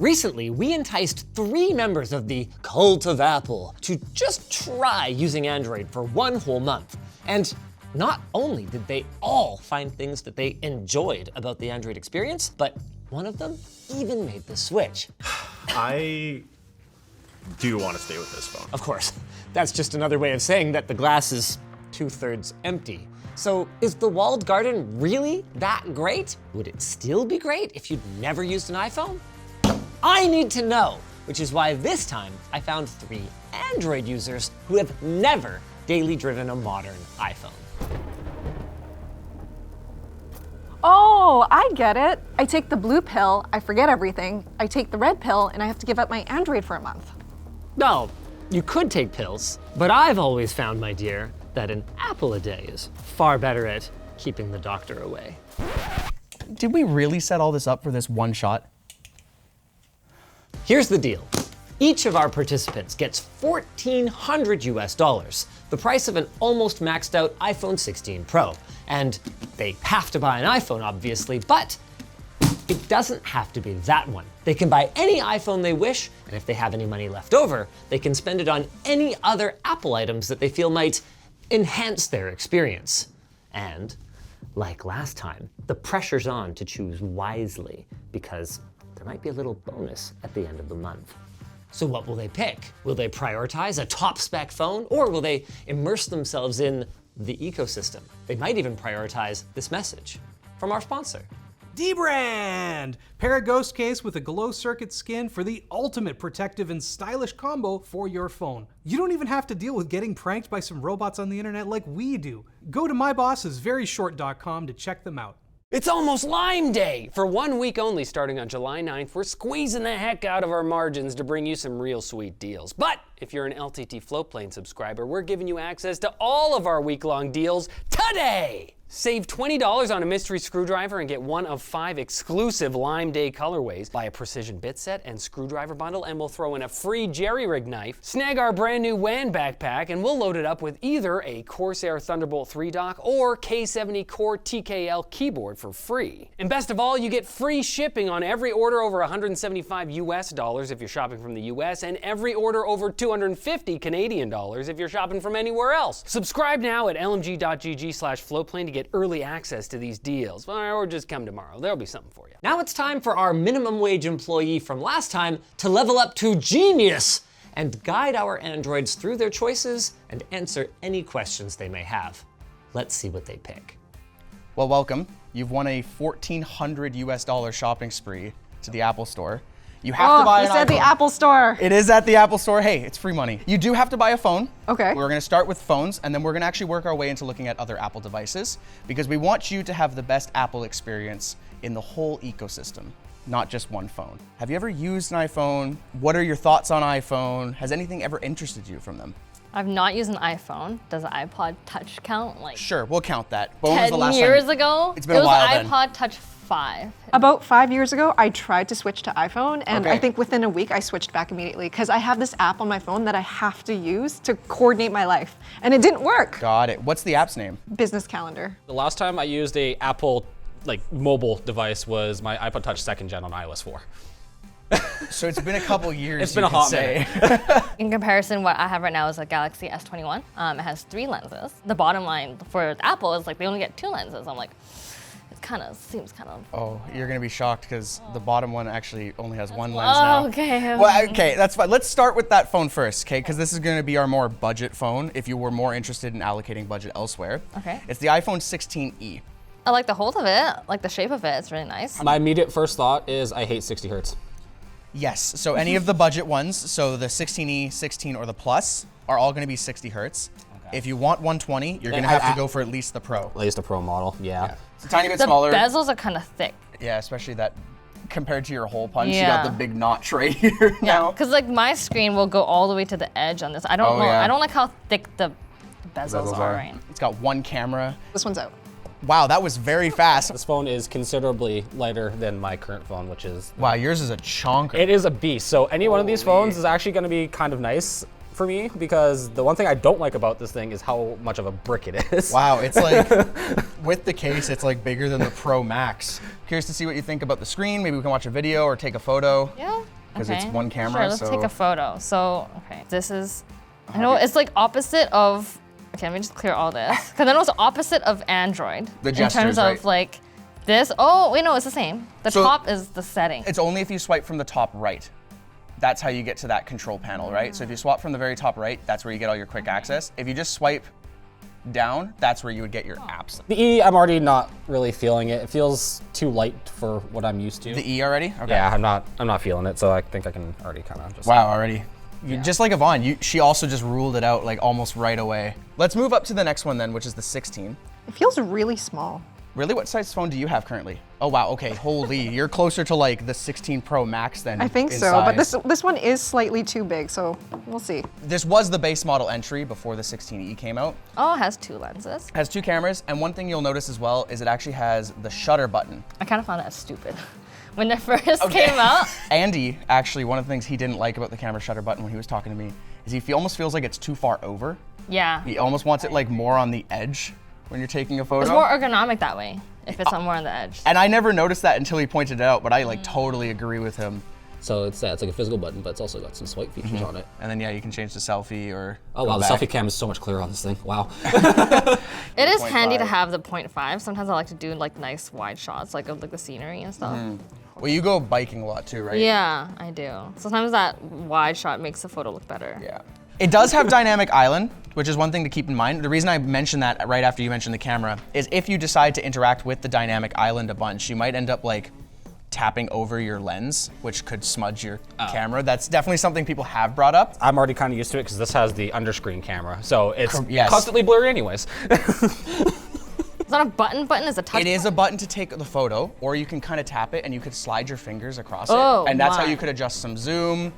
Recently, we enticed 3 members of the cult of Apple to just try using Android for 1 whole month. And not only did they all find things that they enjoyed about the Android experience, but one of them even made the switch. I do want to stay with this phone. Of course, that's just another way of saying that the glass is 2/3 empty. So is the walled garden really that great? Would it still be great if you'd never used an iPhone? I need to know, which is why this time I found 3 Android users who have never daily driven a modern iPhone. Oh, I get it. I take the blue pill, I forget everything. I take the red pill, and I have to give up my Android for a month. No, you could take pills, but I've always found, my dear, that an apple a day is far better at keeping the doctor away. Did we really set all this up for this one shot? Here's the deal. Each of our participants gets $1,400 US, the price of an almost maxed out iPhone 16 Pro. And they have to buy an iPhone, obviously, but it doesn't have to be that one. They can buy any iPhone they wish, and if they have any money left over, they can spend it on any other Apple items that they feel might enhance their experience. And like last time, the pressure's on to choose wisely because there might be a little bonus at the end of the month. So what will they pick? Will they prioritize a top spec phone, or will they immerse themselves in the ecosystem? They might even prioritize this message from our sponsor. D-Brand! Pair a ghost case with a glow circuit skin for the ultimate protective and stylish combo for your phone. You don't even have to deal with getting pranked by some robots on the internet like we do. Go to mybossisveryshort.com to check them out. It's almost Lime Day! For 1 week only, starting on July 9th, we're squeezing the heck out of our margins to bring you some real sweet deals. But if you're an LTT Floatplane subscriber, we're giving you access to all of our week-long deals today! Save $20 on a mystery screwdriver and get 1 of 5 exclusive Lime Day colorways. Buy a precision bit set and screwdriver bundle, and we'll throw in a free jerry-rig knife. Snag our brand new WAN backpack, and we'll load it up with either a Corsair Thunderbolt 3 dock or K70 Core TKL keyboard for free. And best of all, you get free shipping on every order over $175 US if you're shopping from the US, and every order over 250 Canadian dollars if you're shopping from anywhere else. Subscribe now at lmg.gg/floatplane to get early access to these deals, or just come tomorrow. There'll be something for you. Now it's time for our minimum wage employee from last time to level up to genius and guide our androids through their choices and answer any questions they may have. Let's see what they pick. Well, welcome. You've won a $1,400 US shopping spree to the Apple Store. You have to buy an iPhone. It's at the Apple Store. It is at the Apple Store. Hey, it's free money. You do have to buy a phone. Okay. We're gonna start with phones, and then we're gonna actually work our way into looking at other Apple devices, because we want you to have the best Apple experience in the whole ecosystem, not just one phone. Have you ever used an iPhone? What are your thoughts on iPhone? Has anything ever interested you from them? I've not used an iPhone. Does an iPod Touch count? Like Sure, we'll count that. When was 10 the last years time? ago? It's been a while It was then. iPod Touch 5. About 5 years ago, I tried to switch to iPhone, and Okay. I think within a week I switched back immediately because I have this app on my phone that I have to use to coordinate my life, and it didn't work. Got it. What's the app's name? Business calendar. The last time I used a Apple mobile device was my iPod Touch 2nd gen on iOS 4. So it's been a couple years. It's been you a could hot say. In comparison, what I have right now is a Galaxy S21. It has 3 lenses. The bottom line for Apple is they only get 2 lenses. I'm like, it seems kind of. Oh, you're gonna be shocked because the bottom one actually only has 1 lens now. Oh, okay. Well, okay, that's fine. Let's start with that phone first, okay? Because this is gonna be our more budget phone if you were more interested in allocating budget elsewhere. Okay. It's the iPhone 16e. I like the hold of it, like the shape of it. It's really nice. My immediate first thought is I hate 60 hertz. Yes, so any of the budget ones, so the 16e, 16, or the Plus, are all gonna be 60 hertz. Okay. If you want 120, you're gonna have to go for at least the Pro. At least a Pro model, yeah. It's a tiny bit The smaller. bezels are kind of thick. Yeah, especially that compared to your hole punch, Yeah. you got the big notch right here now. Because my screen will go all the way to the edge on this. I don't know. yeah. I don't like how thick the bezels are. Right? It's got 1 camera. This one's out. Wow, that was very fast. This phone is considerably lighter than my current phone, which is... Wow, yours is a chonker. It is a beast. So any one of these phones is actually going to be kind of nice for me because the one thing I don't like about this thing is how much of a brick it is. Wow, it's like, with the case, it's like bigger than the Pro Max. Curious to see what you think about the screen. Maybe we can watch a video or take a photo. Yeah. Because it's one camera. Sure, let's take a photo. So, okay, this is, I know it's like opposite of, okay, let me just clear all this. Because I know it's opposite of Android. The gestures, in terms of right? like this. Oh, wait, no, it's the same. The So top is the setting. It's only if you swipe from the top right. That's how you get to that control panel, right? So if you swap from the very top right, that's where you get all your quick access. If you just swipe down, that's where you would get your apps. The E, I'm already not really feeling it. It feels too light for what I'm used to. The E already? Okay. Yeah, I'm not feeling it, so I think I can already kind of just. Wow, already. Just like Yvonne, she also just ruled it out like almost right away. Let's move up to the next one then, which is the 16. It feels really small. Really, what size phone do you have currently? Oh wow, okay, holy, you're closer to like the 16 Pro Max then. I think in so, but size. this one is slightly too big, so we'll see. This was the base model entry before the 16E came out. Oh, it has 2 lenses. Has 2 cameras, and one thing you'll notice as well is it actually has the shutter button. I kind of found that stupid. When it first came out. Andy, actually, one of the things he didn't like about the camera shutter button when he was talking to me is he almost feels like it's too far over. Yeah. He almost wants it like more on the edge when you're taking a photo. It's more ergonomic that way, if it's on more on the edge. And I never noticed that until he pointed it out, but I like totally agree with him. So it's like a physical button, but it's also got some swipe features on it. And then yeah, you can change the selfie or Oh wow, the selfie cam is so much clearer on this thing. Wow. It is handy to 0.5. have the 0.5. Sometimes I like to do like nice wide shots, like of like the scenery and stuff. Well, you go biking a lot too, right? Yeah, I do. Sometimes that wide shot makes the photo look better. Yeah. It does have dynamic island, which is one thing to keep in mind. The reason I mentioned that right after you mentioned the camera is if you decide to interact with the dynamic island a bunch, you might end up like tapping over your lens, which could smudge your camera. That's definitely something people have brought up. I'm already kind of used to it because this has the underscreen camera, so it's Yes. constantly blurry anyways. It's not a button, it's a touch It is a button. button to take the photo, or you can kind of tap it and you could slide your fingers across Oh, it. And that's how my. you could adjust some zoom.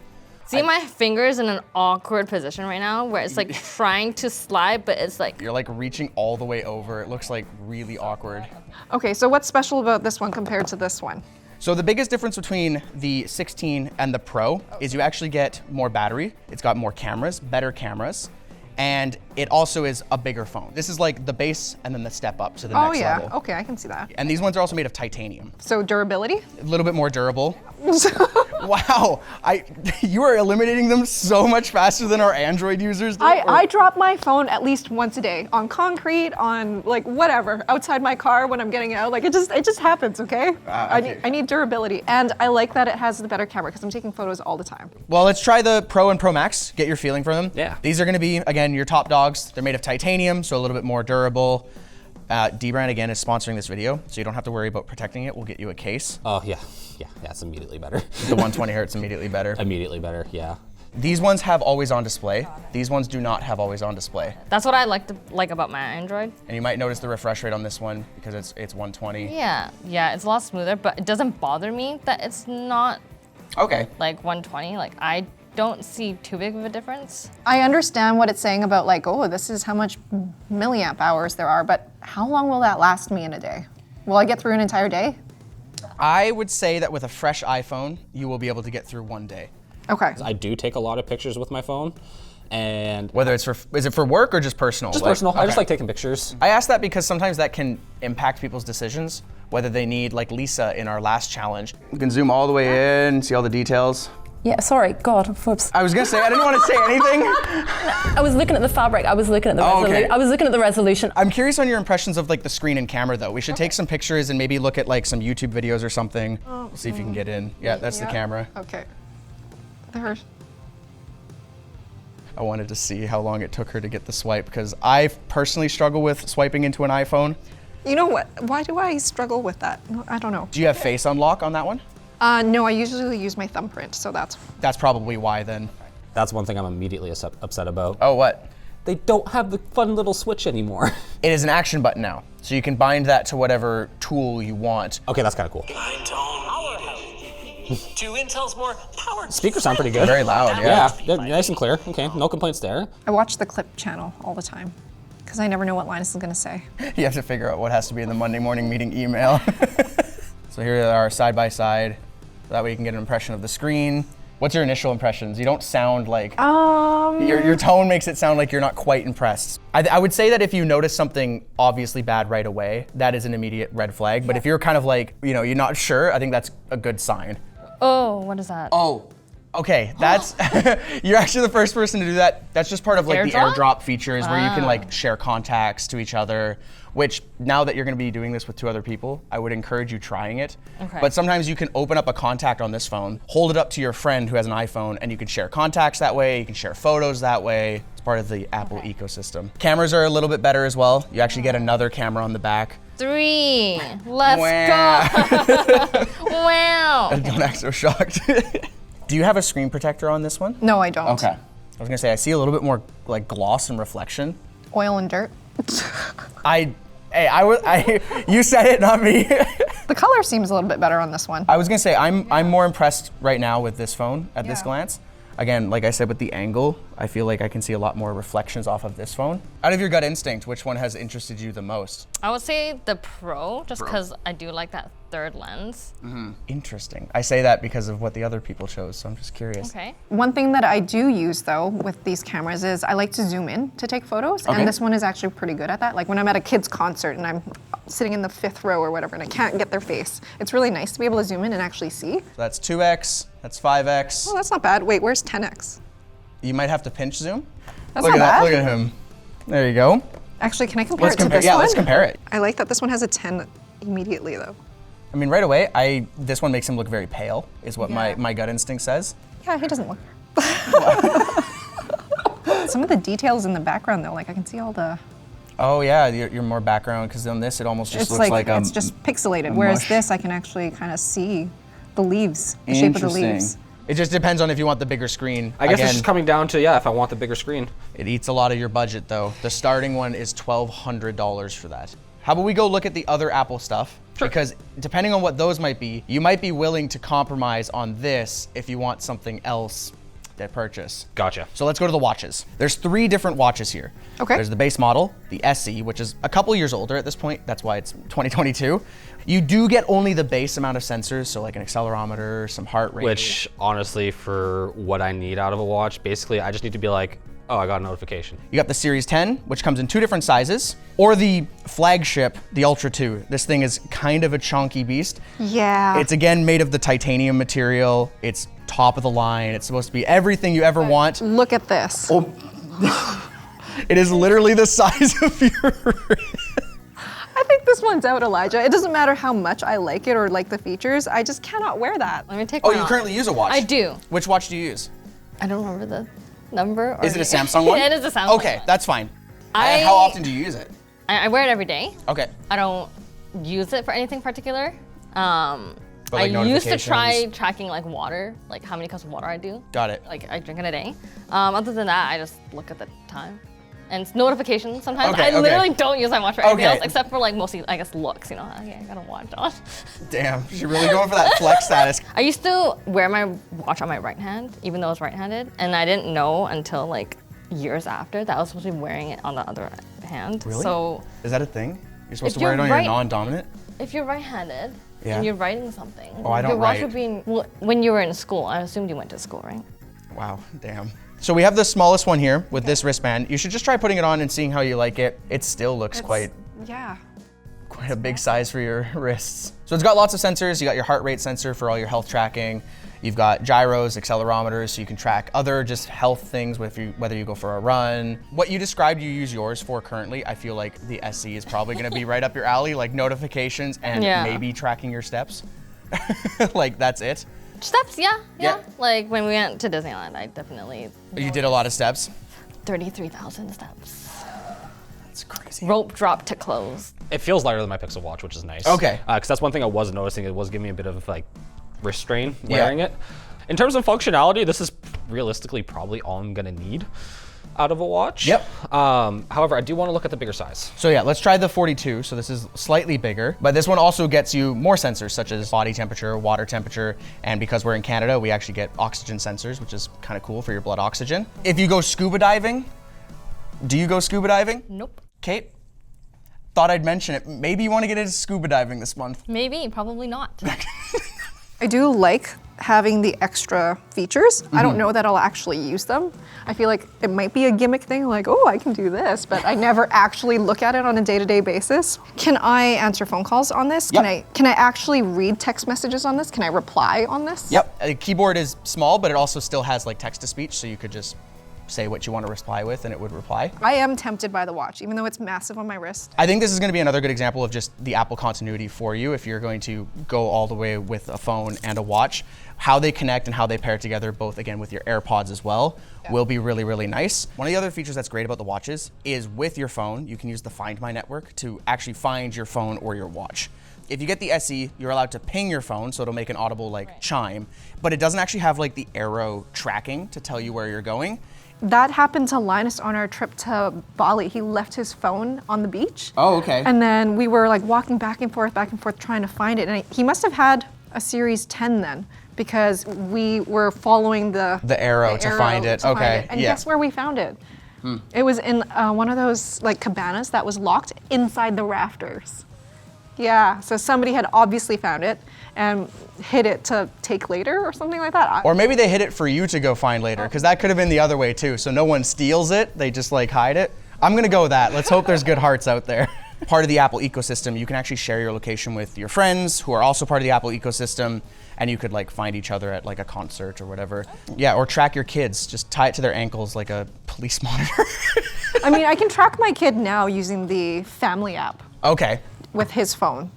See my fingers in an awkward position right now where it's like trying to slide, but it's like, You're like reaching all the way over. It looks like really awkward. Okay, so what's special about this one compared to this one? So the biggest difference between the 16 and the Pro is you actually get more battery. It's got more cameras, better cameras, and it also is a bigger phone. This is like the base and then the step up to the Oh next yeah, level. okay, I can see that. And these ones are also made of titanium. So durability? A little bit more durable. Wow, you are eliminating them so much faster than our Android users do. I drop my phone at least once a day on concrete, on like whatever, outside my car when I'm getting out. Like it just happens, okay? Okay. I need durability, and I like that it has the better camera because I'm taking photos all the time. Well, let's try the Pro and Pro Max, get your feeling from them. Yeah. These are gonna be, again, your top dogs. They're made of titanium, so a little bit more durable. D-Brand, again, is sponsoring this video, so you don't have to worry about protecting it. We'll get you a case. Oh yeah, it's immediately better. The 120 hertz immediately better. Immediately better, yeah. These ones have always on display. These ones do not have always on display. that's what I like about my Android. And you might notice the refresh rate on this one because it's 120. Yeah, it's a lot smoother, but it doesn't bother me that it's not Okay. like 120. Like I don't see too big of a difference. I understand what it's saying about like, oh, this is how much milliamp hours there are, but how long will that last me in a day? Will I get through an entire day? I would say that with a fresh iPhone, you will be able to get through one day. Okay. I do take a lot of pictures with my phone, and Whether it's is it for work or just personal? just personal. I just okay. like taking pictures. I ask that because sometimes that can impact people's decisions, whether they need, like Lisa in our last challenge. You can zoom all the way in, see all the details. Yeah, sorry, God, whoops. I was gonna say, I didn't want to say anything. I was looking at the fabric, I was looking at the resolution. okay. I was looking at the resolution. I'm curious on your impressions of like the screen and camera though. We should take some pictures and maybe look at like some YouTube videos or something. We'll see if you can get in. Yeah, that's the camera. Okay. There. I wanted to see how long it took her to get the swipe because I personally struggle with swiping into an iPhone. You know what? Why do I struggle with that? I don't know. Do you have face unlock on that one? No, I usually use my thumbprint, so that's. That's probably why then. That's one thing I'm immediately upset about. Oh, what? They don't have the fun little switch anymore. It is an action button now, so you can bind that to whatever tool you want. Okay, that's kind of cool. To Intel's more powered. Speakers sound pretty good. Very loud, Yeah, they're nice and clear. Okay, no complaints there. I watch the clip channel all the time because I never know what Linus is gonna say. You have to figure out what has to be in the Monday morning meeting email. So here they are side by side. That way you can get an impression of the screen. What's your initial impressions? You don't sound like, your tone makes it sound like you're not quite impressed. I would say that if you notice something obviously bad right away, that is an immediate red flag. But if you're kind of like, you're not sure, I think that's a good sign. Oh, what is that? Oh, okay, that's, you're actually the first person to do that. That's just part of like the airdrop features where you can like share contacts to each other, which now that you're gonna be doing this with 2 other people, I would encourage you trying it. Okay. But sometimes you can open up a contact on this phone, hold it up to your friend who has an iPhone, and you can share contacts that way, you can share photos that way. It's part of the Apple ecosystem. Cameras are a little bit better as well. You actually get another camera on the back. 3. Let's go. Wow. Don't act so shocked. Do you have a screen protector on this one? No, I don't. Okay. I was gonna say, I see a little bit more like gloss and reflection. Oil and dirt. You said it, not me. The color seems a little bit better on this one. I was gonna say, I'm more impressed right now with this phone at this glance. Again, like I said, with the angle, I feel like I can see a lot more reflections off of this phone. Out of your gut instinct, which one has interested you the most? I would say the Pro, just because I do like that third lens. Interesting. I say that because of what the other people chose, so I'm just curious. Okay. One thing that I do use though with these cameras is I like to zoom in to take photos, and this one is actually pretty good at that. Like when I'm at a kid's concert and I'm sitting in the 5th row or whatever and I can't get their face, it's really nice to be able to zoom in and actually see. So that's 2x, that's 5x. Oh, that's not bad. Wait, where's 10x? You might have to pinch zoom. That's Look not at bad. that, look at him. There you go. Actually, can I compare it to compare, this yeah, one? let's compare it. I like that this one has a 10 immediately though. I mean, right away, this one makes him look very pale, is what my gut instinct says. Yeah, he doesn't look. Some of the details in the background though, like I can see all the. Oh yeah, you're more background, because on this it almost just It's looks like it's just pixelated. Whereas mush. this, I can actually kind of see the leaves, the shape of the leaves. It just depends on if you want the bigger screen. I guess Again, it's just coming down to, if I want the bigger screen. it eats a lot of your budget though. The starting one is $1,200 for that. How about we go look at the other Apple stuff? Sure. Because depending on what those might be, you might be willing to compromise on this if you want something else to purchase. Gotcha. So let's go to the watches. There's 3 different watches here. Okay. There's the base model, the SE, which is a couple years older at this point. That's why it's 2022. You do get only the base amount of sensors, so like an accelerometer, some heart rate. Which, honestly, for what I need out of a watch, basically, I just need to be like, oh, I got a notification. You got the Series 10, which comes in 2 different sizes, or the flagship, the Ultra 2. This thing is kind of a chunky beast. Yeah. It's again made of the titanium material. It's top of the line. It's supposed to be everything you ever want. Look at this. It is literally the size of your wrist. I think this one's out, Elijah. It doesn't matter how much I like it or like the features. I just cannot wear that. Let me take Oh, one you off. currently use a watch? I do. Which watch do you use? I don't remember the number. Or Is it a Samsung one? Yeah, it is a Samsung Okay, one. that's fine. I- How often do you use it? I wear it every day. Okay. I don't use it for anything particular. But, I like, used to try notifications? tracking like water, like how many cups of water I do. Got it. Like I drink in a day. Other than that, I just look at the time. And it's notifications sometimes. Okay, I okay. literally don't use my watch for anything Okay. else except for like mostly, I guess, looks, you know. Okay, I got a watch on. Damn, she's really going for that flex status. I used to wear my watch on my right hand, even though I was right-handed, and I didn't know until like years after that I was supposed to be wearing it on the other hand. Really? So Is that a thing? You're supposed If to wear it you're on right- your non-dominant? if you're right-handed Yeah. and you're writing something, Oh, I don't your watch write. would be when you were in school. I assumed you went to school, right? Wow, damn. So we have the smallest one here with this wristband. You should just try putting it on and seeing how you like it. It still looks quite Yeah. a big size for your wrists. So it's got lots of sensors. You got your heart rate sensor for all your health tracking. You've got gyros, accelerometers, so you can track other just health things whether you go for a run. What you described you use yours for currently, I feel like the SE is probably gonna be right up your alley, like notifications and Yeah. maybe tracking your steps. Like that's it. Steps, yeah. Yeah. Like when we went to Disneyland, I definitely You did a lot of steps. 33,000 steps. That's crazy. Rope drop to close. It feels lighter than my Pixel Watch, which is nice. Okay. Because that's one thing I was noticing. It was giving me a bit of like wrist strain Yeah. wearing it. In terms of functionality, this is realistically probably all I'm gonna need out of a watch. Yep. However, I do want to look at the bigger size. So yeah, let's try the 42. So this is slightly bigger, but this one also gets you more sensors such as body temperature, water temperature, and because we're in Canada, we actually get oxygen sensors, which is kind of cool for your blood oxygen. If you go scuba diving, do you go scuba diving? Nope. Kate? Thought I'd mention it. Maybe you want to get into scuba diving this month. Maybe, probably not. I do like having the extra features. I don't know that I'll actually use them. I feel like it might be a gimmick thing, like, oh, I can do this, but I never actually look at it on a day-to-day basis. Can I answer phone calls on this? Yep. Can I actually read text messages on this? Can I reply on this? Yep, the keyboard is small, but it also still has like text-to-speech, so you could just say what you want to reply with and it would reply. I am tempted by the watch, even though it's massive on my wrist. I think this is going to be another good example of just the Apple continuity for you if you're going to go all the way with a phone and a watch. How they connect and how they pair together, both again with your AirPods as well, will be really, really nice. One of the other features that's great about the watches is with your phone, you can use the Find My network to actually find your phone or your watch. If you get the SE, you're allowed to ping your phone, so it'll make an audible like chime, but it doesn't actually have like the arrow tracking to tell you where you're going. That happened to Linus on our trip to Bali. He left his phone on the beach. Oh, okay. And then we were like walking back and forth, trying to find it. And he must have had a Series 10 then, because we were following the arrow to find it. Okay. And guess where we found it? It was in one of those like cabanas that was locked inside the rafters. Yeah, so somebody had obviously found it and hid it to take later or something like that. Or maybe they hid it for you to go find later, because that could have been the other way too. So no one steals it, they just like hide it. I'm gonna go with that. Let's hope there's good hearts out there. Part of the Apple ecosystem, you can actually share your location with your friends who are also part of the Apple ecosystem, and you could like find each other at like a concert or whatever. Yeah, or track your kids, just tie it to their ankles like a police monitor. I mean, I can track my kid now using the Family app Okay. with his phone.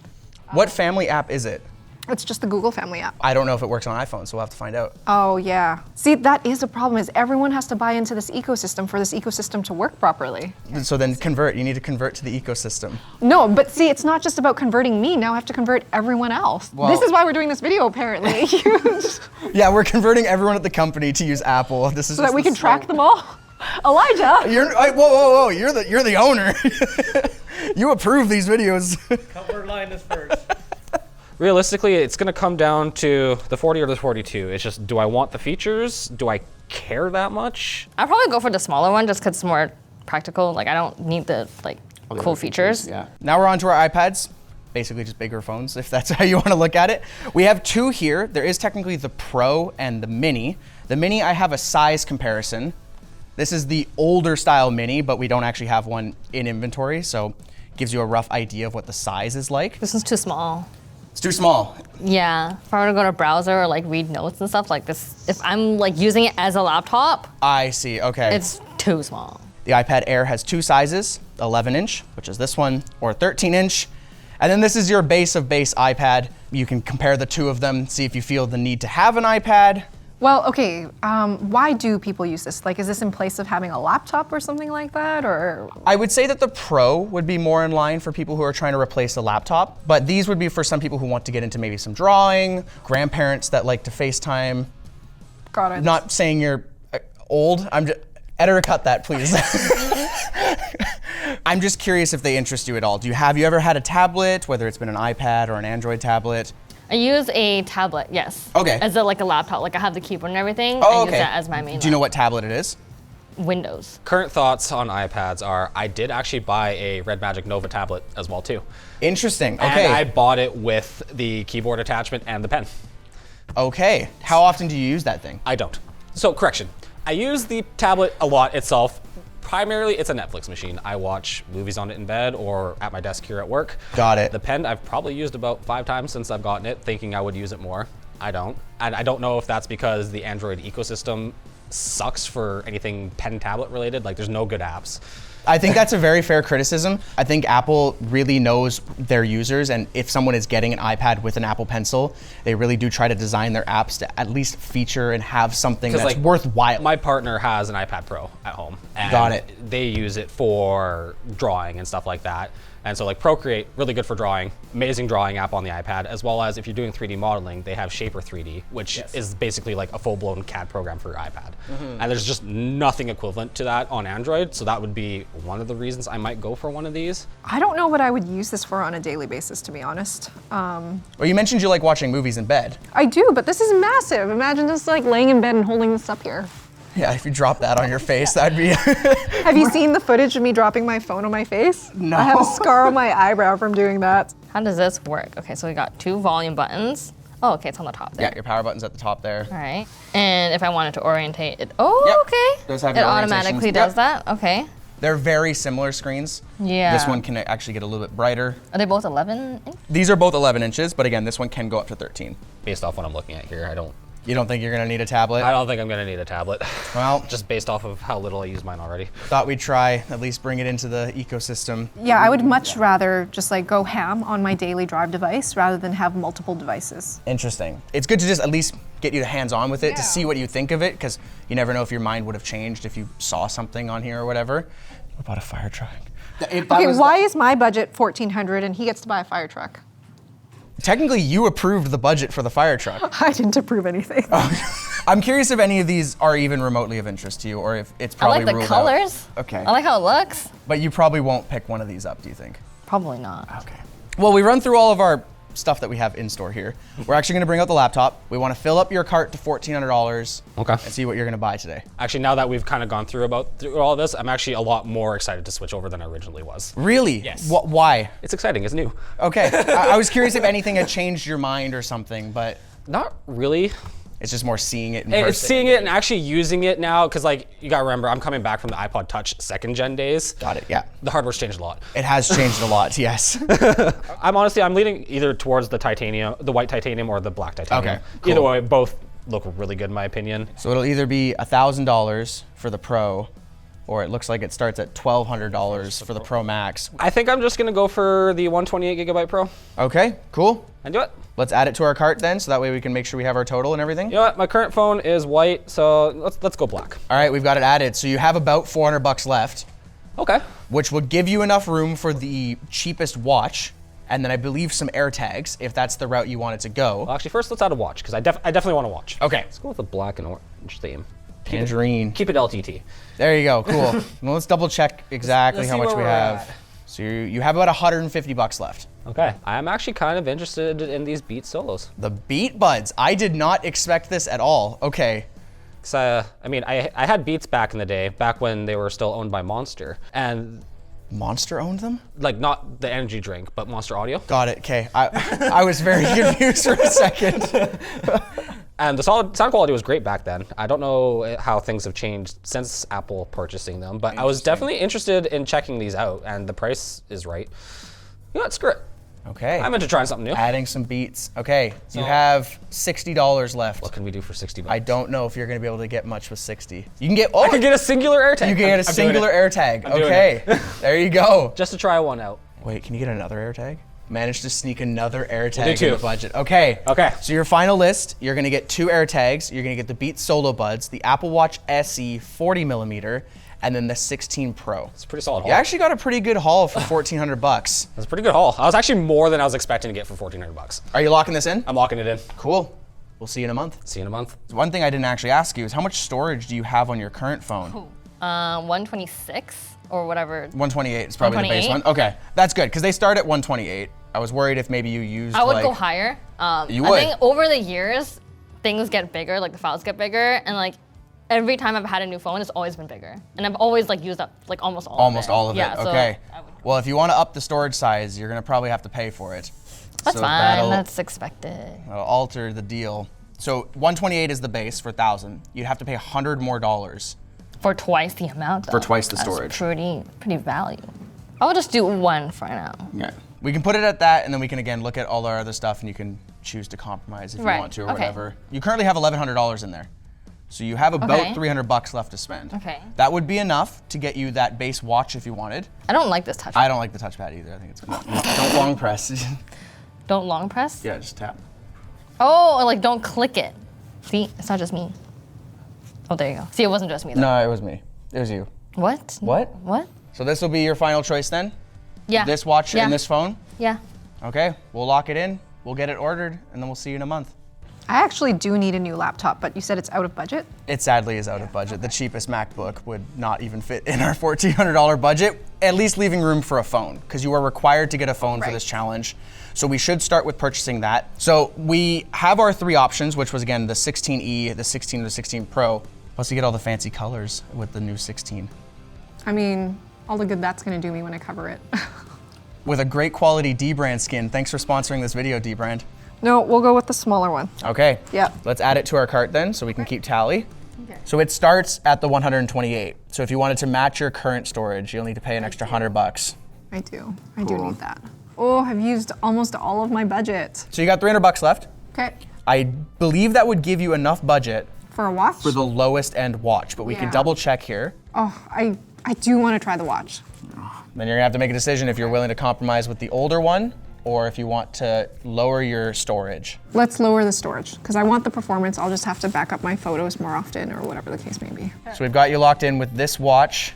What family app is it? It's just the Google Family app. I don't know if it works on iPhone, so we'll have to find out. Oh yeah. See, that is a problem, is everyone has to buy into this ecosystem for this ecosystem to work properly. So then convert, you need to convert to the ecosystem. No, but see, it's not just about converting me, now I have to convert everyone else. Well- This is why we're doing this video apparently. So Yeah, we're converting everyone at the company to use Apple. This is that we can track them all. Elijah! Whoa, you're the owner. You approve these videos. Cover Linus first. Realistically, it's going to come down to the 40 or the 42. It's just, do I want the features? Do I care that much? I'd probably go for the smaller one just because it's more practical. Like I don't need the like cool features. Yeah. Now we're on to our iPads. Basically just bigger phones, if that's how you want to look at it. We have two here. There is technically the Pro and the Mini. The Mini, I have a size comparison. This is the older style Mini, but we don't actually have one in inventory, so it gives you a rough idea of what the size is like. This is too small. It's too small. Yeah, if I were to go to browser or like read notes and stuff like this, if I'm like using it as a laptop, I see, okay. it's too small. The iPad Air has two sizes, 11-inch, which is this one, or 13-inch. And then this is your base of base iPad. You can compare the two of them, see if you feel the need to have an iPad. Well, okay, why do people use this? Like, is this in place of having a laptop or something like that, or? I would say that the Pro would be more in line for people who are trying to replace a laptop, but these would be for some people who want to get into maybe some drawing, grandparents that like to FaceTime. Got it. Not saying you're old, editor, cut that, please. I'm just curious if they interest you at all. Have you ever had a tablet, whether it's been an iPad or an Android tablet? I use a tablet, yes. Okay. As like a laptop, like I have the keyboard and everything. Oh, I okay. use that as my main. Do you know what tablet it is? Windows. Current thoughts on iPads are, I did actually buy a Red Magic Nova tablet as well too. Interesting, okay. And I bought it with the keyboard attachment and the pen. Okay, how often do you use that thing? I don't. So correction, I use the tablet a lot itself. Primarily, it's a Netflix machine. I watch movies on it in bed or at my desk here at work. Got it. The pen, I've probably used about 5 times since I've gotten it, thinking I would use it more. I don't. And I don't know if that's because the Android ecosystem sucks for anything pen tablet related. Like there's no good apps. I think that's a very fair criticism. I think Apple really knows their users, and if someone is getting an iPad with an Apple Pencil, they really do try to design their apps to at least feature and have something that's like, worthwhile. My partner has an iPad Pro at home. And Got it. They use it for drawing and stuff like that. And so like Procreate, really good for drawing, amazing drawing app on the iPad, as well as if you're doing 3D modeling, they have Shaper 3D, which is basically like a full-blown CAD program for your iPad. And there's just nothing equivalent to that on Android, so that would be one of the reasons I might go for one of these. I don't know what I would use this for on a daily basis, to be honest. Well, you mentioned you like watching movies in bed. I do, but this is massive. Imagine just like laying in bed and holding this up here. Yeah, if you drop that on your face, that'd be... Have you seen the footage of me dropping my phone on my face? No. I have a scar on my eyebrow from doing that. How does this work? Okay, so we got 2 volume buttons. Oh, okay, it's on the top there. Yeah, your power button's at the top there. All right. And if I wanted to orientate it, oh, Yep. okay. Does have It your automatically orientations. does Yep. that. Okay. They're very similar screens. Yeah. This one can actually get a little bit brighter. Are they both 11 inch? These are both 11 inches, but again, this one can go up to 13. Based off what I'm looking at here, You don't think you're gonna need a tablet? I don't think I'm gonna need a tablet. Well, Just based off of how little I use mine already. thought we'd try, at least bring it into the ecosystem. Yeah, I would much rather just like go ham on my daily drive device rather than have multiple devices. Interesting. It's good to just at least get you hands-on with it to see what you think of it, because you never know if your mind would have changed if you saw something on here or whatever. What about a fire truck? Okay, why is my budget $1,400 and he gets to buy a fire truck? Technically, you approved the budget for the fire truck. I didn't approve anything. I'm curious if any of these are even remotely of interest to you, or if it's probably I like the ruled colors. out. Okay. I like how it looks. But you probably won't pick one of these up, do you think? Probably not. Okay. Well, we run through all of our stuff that we have in store here. We're actually gonna bring out the laptop. We wanna fill up your cart to $1,400 Okay. and see what you're gonna buy today. Actually, now that we've kind of gone through all of this, I'm actually a lot more excited to switch over than I originally was. Really? Yes. Why? It's exciting, it's new. Okay. I was curious if anything had changed your mind or something, but Not really. it's just more seeing it in person. It's seeing it and actually using it now, because like, you gotta remember, I'm coming back from the iPod Touch 2nd gen days. Got it, yeah. The hardware's changed a lot. It has changed a lot, yes. I'm leaning either towards the white titanium or the black titanium. Okay, cool. Either way, both look really good in my opinion. So it'll either be $1,000 for the Pro, or it looks like it starts at $1,200 for the Pro Max. I think I'm just gonna go for the 128 gigabyte Pro Okay, cool. and do it. Let's add it to our cart then, so that way we can make sure we have our total and everything. You know what? My current phone is white, so let's go black. All right, we've got it added. So you have about $400 left, Okay. which would give you enough room for the cheapest watch, and then I believe some AirTags, if that's the route you want it to go. Well, actually, first let's add a watch, because I definitely want a watch. Okay. Let's go with the black and orange theme. Tangerine. Keep it LTT. There you go, cool. Well, let's double check exactly Let's how see much where we we're have. at. So you have about $150 left. Okay. I am actually kind of interested in these Beats Solos. The Beat Buds. I did not expect this at all. Okay. I had Beats back in the day, back when they were still owned by Monster, and Monster owned them? like not the energy drink, but Monster Audio. Got it, okay. I was very confused for a second. And the sound quality was great back then. I don't know how things have changed since Apple purchasing them, but I was definitely interested in checking these out, and the price is right. You know what, screw it. Okay. I'm into trying something new. Adding some Beats. Okay, you have $60 left. What can we do for 60 bucks? I don't know if you're gonna be able to get much with 60. You can get, I can get a singular AirTag. you can get a I'm doing singular it. AirTag. doing Okay, there you go. Just to try one out. Wait, can you get another AirTag? Managed to sneak another AirTag do in two. the budget. Okay. Okay. So your final list, you're gonna get 2 AirTags. You're gonna get the Beats Solo Buds, the Apple Watch SE 40mm, and then the 16 Pro. It's a pretty solid haul. You actually got a pretty good haul for $1,400. That's a pretty good haul. I was actually more than I was expecting to get for 1,400 bucks. Are you locking this in? I'm locking it in. Cool. We'll see you in a month. See you in a month. One thing I didn't actually ask you is how much storage do you have on your current phone? 126 or whatever. 128 is probably the base 128? one. Okay, that's good because they start at 128. I was worried if maybe you used I would like, go higher. You I would? think over the years, things get bigger, like the files get bigger, and like every time I've had a new phone, it's always been bigger. And I've always like used up like almost all almost of it. all of Yeah, it. so Okay. I would- Well, if you want to up the storage size, you're gonna probably have to pay for it. That's So fine, that'll- that's expected. That'll alter the deal. So 128 is the base for 1,000. You'd have to pay $100 more. For twice the amount though. For twice the That's storage. pretty value. I will just do one for now. Yeah. We can put it at that, and then we can again look at all our other stuff, and you can choose to compromise if you Right, want to or okay. whatever. You currently have $1,100 in there, so you have about Okay. $300 left to spend. Okay. That would be enough to get you that base watch if you wanted. I don't like this touch. I don't like the touchpad either. I think it's cool. Don't long press. Don't long press? Yeah, just tap. Oh, like don't click it. See, it's not just me. Oh, there you go. See, it wasn't just me though. No, it was me. It was you. What? What? What? So this will be your final choice then? Yeah. This watch yeah. and this phone? Yeah. Okay, we'll lock it in. We'll get it ordered, and then we'll see you in a month. I actually do need a new laptop, but you said it's out of budget. It sadly is out of budget. The cheapest MacBook would not even fit in our $1,400 budget, at least leaving room for a phone, because you are required to get a phone for Right. this challenge. So we should start with purchasing that. So we have our 3 options, which was again the 16E, the 16, and the 16 Pro. Plus you get all the fancy colors with the new 16. I mean, all the good that's gonna do me when I cover it. With a great quality D-brand skin. Thanks for sponsoring this video, D-brand. No, we'll go with the smaller one. Okay. Yep. Let's add it to our cart then so we can keep tally. Okay. So it starts at the 128. So if you wanted to match your current storage, you'll need to pay an extra $100. I do need that. Oh, I've used almost all of my budget. So you got $300 left. Okay. I believe that would give you enough budget For a watch? for the lowest end watch, but we can Yeah. double check here. Oh, I do want to try the watch. Then you're gonna have to make a decision if you're willing to compromise with the older one or if you want to lower your storage. Let's lower the storage because I want the performance. I'll just have to back up my photos more often or whatever the case may be. So we've got you locked in with this watch.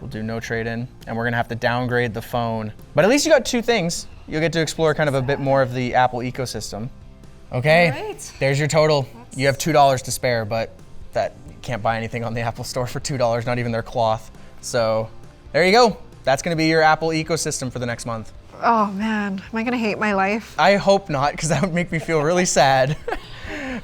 We'll do no trade-in, and we're gonna have to downgrade the phone. But at least you got two things. You'll get to explore kind of a bit more of the Apple ecosystem. Okay, Alright. there's your total. You have $2 to spare, but you can't buy anything on the Apple Store for $2, not even their cloth. So there you go. That's gonna be your Apple ecosystem for the next month. Oh man, am I gonna hate my life? I hope not, because that would make me feel really sad.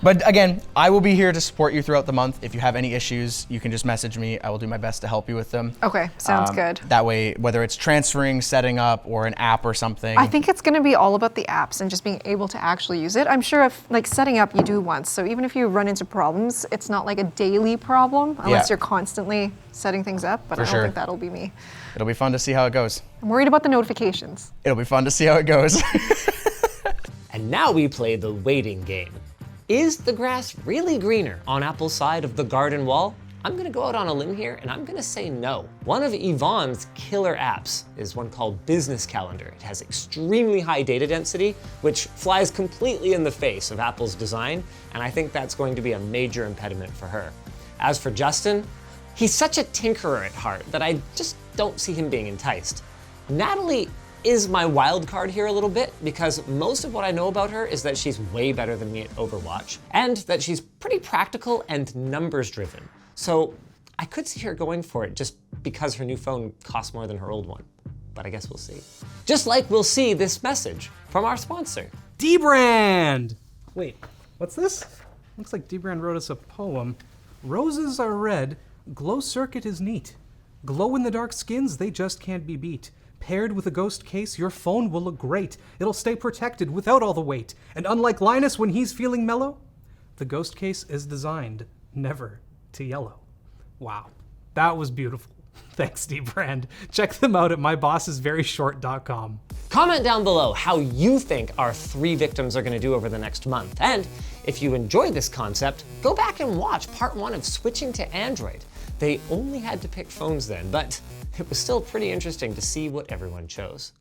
But again, I will be here to support you throughout the month. If you have any issues, you can just message me. I will do my best to help you with them. Okay, sounds good. That way, whether it's transferring, setting up, or an app or something. I think it's gonna be all about the apps and just being able to actually use it. I'm sure if like setting up you do once, so even if you run into problems, it's not like a daily problem unless Yeah. you're constantly setting things up, but For I don't sure. think that'll be me. It'll be fun to see how it goes. I'm worried about the notifications. It'll be fun to see how it goes. And now we play the waiting game. Is the grass really greener on Apple's side of the garden wall? I'm gonna go out on a limb here and I'm gonna say no. One of Yvonne's killer apps is one called Business Calendar. It has extremely high data density, which flies completely in the face of Apple's design, and I think that's going to be a major impediment for her. As for Justin, he's such a tinkerer at heart that I just don't see him being enticed. Natalie is my wild card here a little bit because most of what I know about her is that she's way better than me at Overwatch and that she's pretty practical and numbers driven. So I could see her going for it just because her new phone costs more than her old one. But I guess we'll see. Just like we'll see this message from our sponsor. D-Brand! Wait, what's this? Looks like D-Brand wrote us a poem. Roses are red, glow circuit is neat. Glow-in-the-dark skins, they just can't be beat. Paired with a ghost case, your phone will look great. It'll stay protected without all the weight. And unlike Linus when he's feeling mellow, the ghost case is designed never to yellow. Wow, that was beautiful. Thanks, D-Brand. Check them out at mybossisveryshort.com. Comment down below how you think our 3 victims are gonna do over the next month. And if you enjoyed this concept, go back and watch part 1 of switching to Android. They only had to pick phones then, but it was still pretty interesting to see what everyone chose.